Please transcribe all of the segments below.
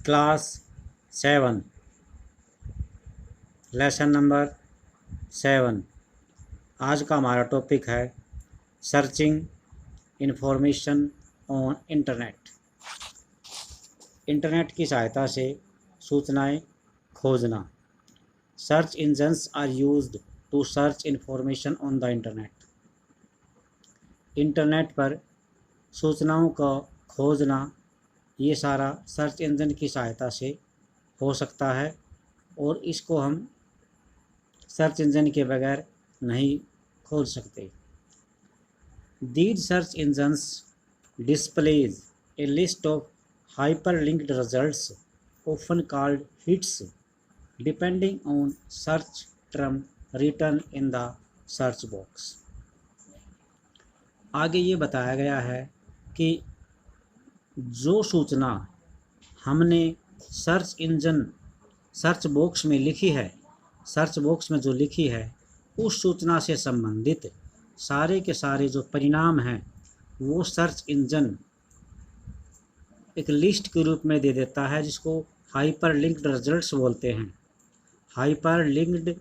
Class 7 lesson number 7। आज का हमारा टॉपिक है searching information on internet. Internet की सहायता से सूचनाएं खोजना। Search engines are used to search information on the internet. Internet पर सूचनाओं का खोजना ये सारा सर्च इंजन की सहायता से हो सकता है और इसको हम सर्च इंजन के बगैर नहीं खोज सकते। These search engines displays A list of hyperlinked results often called hits depending on search term written in the search box। आगे ये बताया गया है कि जो सूचना हमने सर्च बॉक्स में लिखी है, सर्च बॉक्स में जो लिखी है उस सूचना से संबंधित सारे के सारे जो परिणाम हैं वो सर्च इंजन एक लिस्ट के रूप में दे देता है, जिसको हाइपरलिंक्ड रिजल्ट्स बोलते हैं। हाइपरलिंक्ड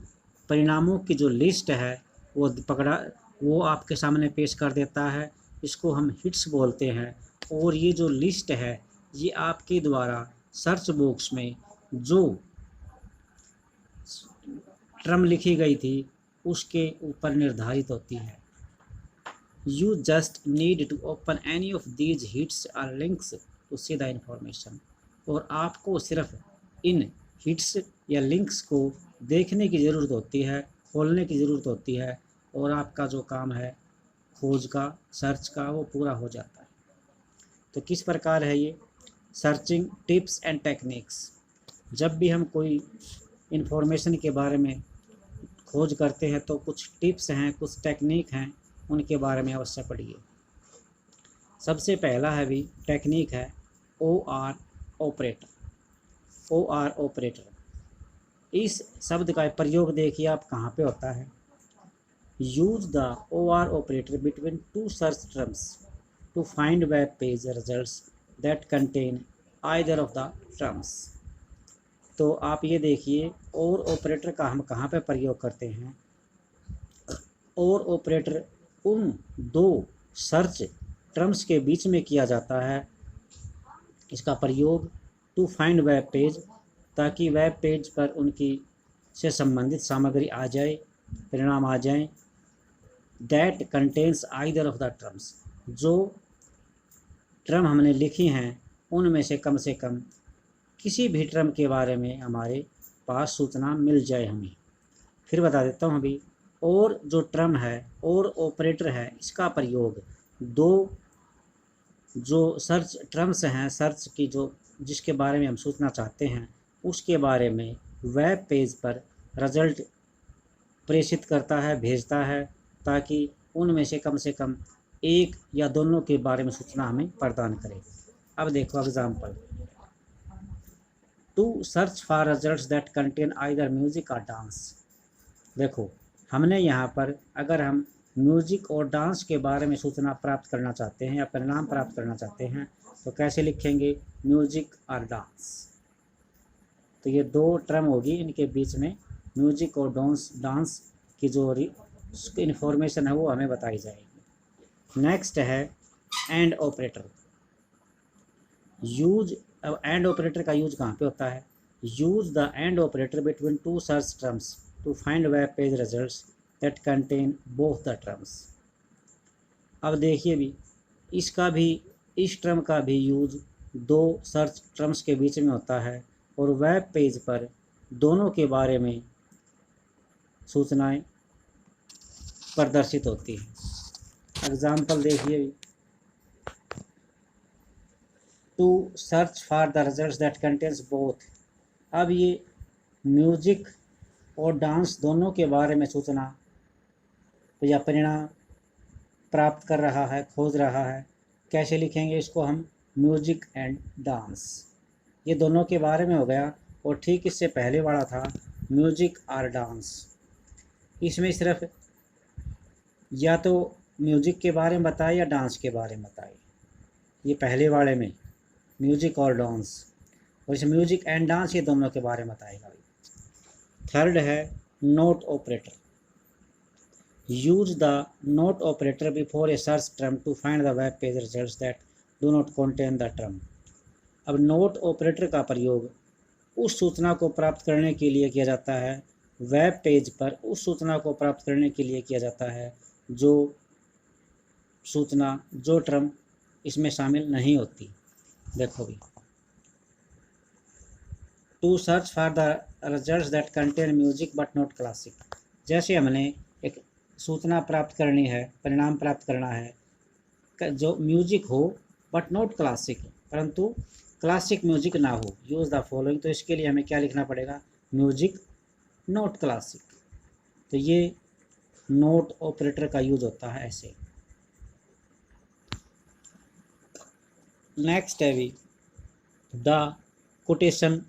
परिणामों की जो लिस्ट है वो आपके सामने पेश कर देता है, इसको हम हिट्स बोलते हैं। और ये जो लिस्ट है ये आपके द्वारा सर्च बॉक्स में जो टर्म लिखी गई थी उसके ऊपर निर्धारित होती है। You just need to open any of these hits और links to see the information. और आपको सिर्फ इन हिट्स या लिंक्स को देखने की ज़रूरत होती है, खोलने की ज़रूरत होती है और आपका जो काम है खोज का, सर्च का, वो पूरा हो जाता है। तो किस प्रकार है ये सर्चिंग टिप्स एंड टेक्निक्स। जब भी हम कोई इन्फॉर्मेशन के बारे में खोज करते हैं तो कुछ टिप्स हैं, कुछ टेक्निक हैं, उनके बारे में अवश्य पढ़िए। सबसे पहला है भी टेक्निक है OR ऑपरेटर। OR ऑपरेटर इस शब्द का प्रयोग देखिए आप कहाँ पे होता है। Use the OR operator between two search terms to find web page results that contain either of the terms. तो आप ये देखिए OR ऑपरेटर का हम कहाँ पे प्रयोग करते हैं। OR ऑपरेटर उन दो सर्च टर्म्स के बीच में किया जाता है। इसका प्रयोग टू फाइंड वेब पेज, ताकि वेब पेज पर उनकी से संबंधित सामग्री आ जाए, परिणाम आ जाएं। That contains either of the terms, जो टर्म हमने लिखी हैं उनमें से कम किसी भी टर्म के बारे में हमारे पास सूचना मिल जाए हमें। फिर बता देता हूँ अभी। और जो टर्म है और ऑपरेटर है, इसका प्रयोग दो जो सर्च टर्म्स हैं, सर्च की जो जिसके बारे में हम सूचना चाहते हैं उसके बारे में वेब पेज पर रिजल्ट प्रेषित करता है, भेजता है, ताकि उनमें से कम एक या दोनों के बारे में सूचना हमें प्रदान करे। अब देखो example. To search for results that contain either music और डांस। देखो हमने यहाँ पर अगर हम म्यूजिक और डांस के बारे में सूचना प्राप्त करना चाहते हैं या परिणाम प्राप्त करना चाहते हैं तो कैसे लिखेंगे, म्यूजिक और डांस। तो ये दो टर्म होगी, इनके बीच में म्यूजिक और डांस की जो इन्फॉर्मेशन है वो हमें बताई जाएगी। नेक्स्ट है and operator. Use and operator का यूज कहाँ पे होता है। Use the and operator between two search terms to find web page results that contain both the terms. अब देखिए भी इस टर्म का भी यूज दो सर्च टर्म्स के बीच में होता है और वेब पेज पर दोनों के बारे में सूचनाएं प्रदर्शित होती हैं। एग्जाम्पल देखिए भी। To search for the results that contains both. अब ये म्यूजिक और डांस दोनों के बारे में सूचना या परिणाम प्राप्त कर रहा है, खोज रहा है। कैसे लिखेंगे इसको हम, म्यूजिक एंड डांस। ये दोनों के बारे में हो गया। और ठीक इससे पहले वाला था म्यूजिक और डांस। इसमें सिर्फ या तो म्यूजिक के बारे में बताए या डांस के बारे में बताए। ये पहले वाले में म्यूजिक और डांस। और इस म्यूजिक एंड डांस ये दोनों के बारे में बताएगा। थर्ड है not operator. Use the not operator before a search term to find the web page results that do not contain the term. अब नोट ऑपरेटर का प्रयोग उस सूचना को प्राप्त करने के लिए किया जाता है, वेब पेज पर उस सूचना को प्राप्त करने के लिए किया जाता है जो सूचना, जो टर्म इसमें शामिल नहीं होती। देखो भी, to search for the results that contain music but not classic. जैसे हमने एक सूचना प्राप्त करनी है, परिणाम प्राप्त करना है जो म्यूजिक हो बट नॉट क्लासिक, परंतु क्लासिक म्यूजिक ना हो। यूज़ द फॉलोइंग, तो इसके लिए हमें क्या लिखना पड़ेगा, म्यूजिक नॉट क्लासिक। तो ये नोट ऑपरेटर का यूज होता है ऐसे। नेक्स्ट है भी the quotation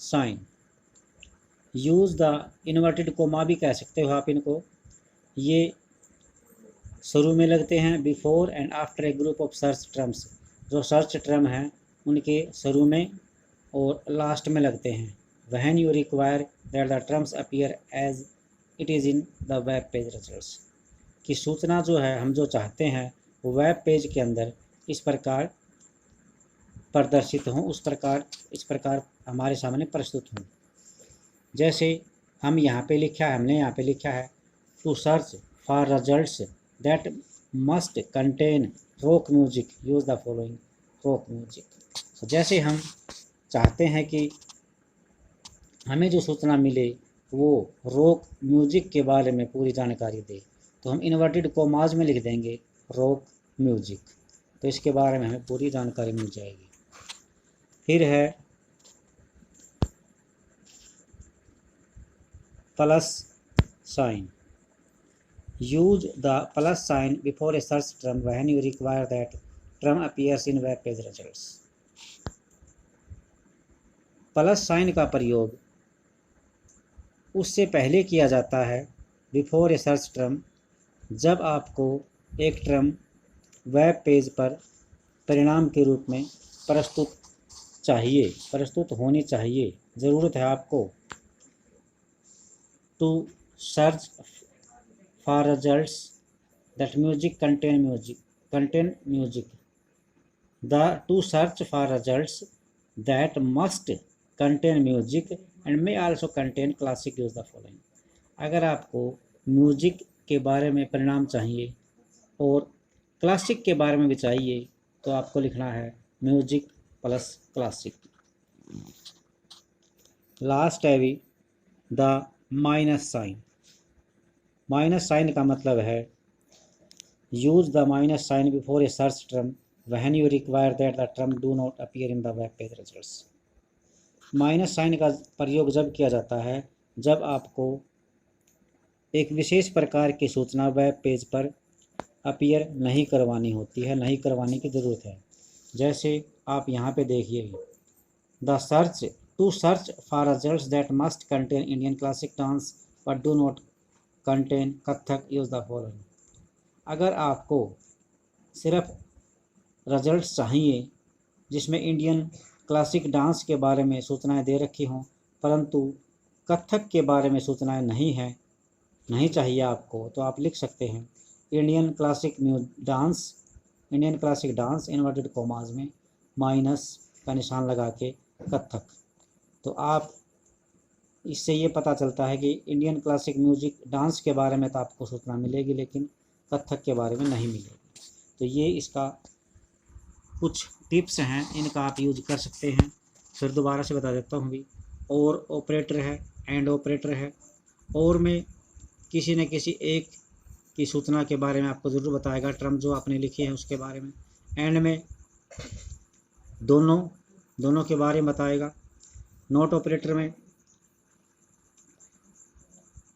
sign. Use the inverted comma भी कह सकते हो आप इनको। ये शुरू में लगते हैं before and after a group of search terms. जो सर्च टर्म हैं उनके शुरू में और लास्ट में लगते हैं। When you require that the terms appear as it is in the web page results. कि सूचना जो है हम जो चाहते हैं वो वेब पेज के अंदर इस प्रकार प्रदर्शित हों, उस प्रकार इस प्रकार हमारे सामने प्रस्तुत हों। जैसे हम यहाँ पे लिखा है, हमने यहाँ पे लिखा है to search for results that must contain rock music, use the following rock music. तो जैसे हम चाहते हैं कि हमें जो सूचना मिले वो रॉक म्यूजिक के बारे में पूरी जानकारी दे, तो हम इन्वर्टेड कोमाज में लिख देंगे रॉक म्यूजिक, तो इसके बारे में हमें पूरी जानकारी मिल जाएगी। फिर है plus sign. Use the plus sign before a search term when you require that term appears in web page results. Plus sign का प्रयोग उससे पहले किया जाता है बिफोर ए सर्च टर्म, जब आपको एक टर्म वेब पेज पर परिणाम के रूप में प्रस्तुत होनी चाहिए, ज़रूरत है आपको। To search for results that music contain music the to search for results that must contain music and may also contain classic, use the following. अगर आपको म्यूजिक के बारे में परिणाम चाहिए और क्लासिक के बारे में भी चाहिए तो आपको लिखना है म्यूजिक प्लस क्लासिक। लास्ट है भी the minus sign. Minus sign का मतलब है use the minus sign before a search term when you require that the term do not appear in the web page results. Minus sign का प्रयोग जब किया जाता है जब आपको एक विशेष प्रकार की सूचना वेब पेज पर अपीयर नहीं करवानी होती है, नहीं करवाने की ज़रूरत है। जैसे आप यहाँ पे देखिए, the search to search for results that must contain Indian classic dance but do not contain Kathak, use the following. अगर आपको सिर्फ रिजल्ट्स चाहिए जिसमें इंडियन क्लासिक डांस के बारे में सूचनाएं दे रखी हों, परंतु कथक के बारे में सूचनाएं नहीं चाहिए आपको, तो आप लिख सकते हैं Indian classic dance inverted commas में माइनस का निशान लगा के कथक। तो आप इससे ये पता चलता है कि इंडियन क्लासिक म्यूजिक डांस के बारे में तो आपको सूचना मिलेगी लेकिन कथक के बारे में नहीं मिलेगी। तो ये इसका कुछ टिप्स हैं, इनका आप यूज कर सकते हैं। फिर दोबारा से बता देता हूँ भी, और ऑपरेटर है, एंड ऑपरेटर है, और में किसी न किसी एक की सूचना के बारे में आपको ज़रूर बताएगा, टर्म जो आपने लिखी है उसके बारे में। एंड में दोनों के बारे में बताएगा। नोट ऑपरेटर में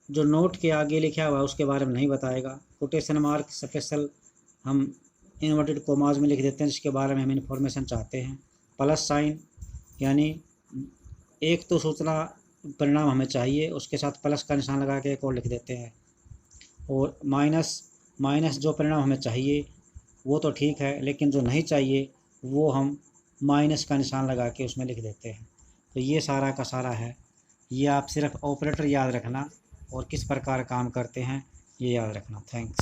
जो नोट के आगे लिखा हुआ है उसके बारे में नहीं बताएगा। कोटेशन मार्क स्पेशल हम इन्वर्टेड कोमाज में लिख देते हैं जिसके बारे में हम इंफॉर्मेशन चाहते हैं। प्लस साइन यानी एक तो सूचना परिणाम हमें चाहिए, उसके साथ प्लस का निशान लगा के एक और लिख देते हैं। और माइनस जो परिणाम हमें चाहिए वो तो ठीक है, लेकिन जो नहीं चाहिए वो हम माइनस का निशान लगा के उसमें लिख देते हैं। तो ये सारा का सारा है। ये आप सिर्फ ऑपरेटर याद रखना और किस प्रकार काम करते हैं ये याद रखना। थैंक्स।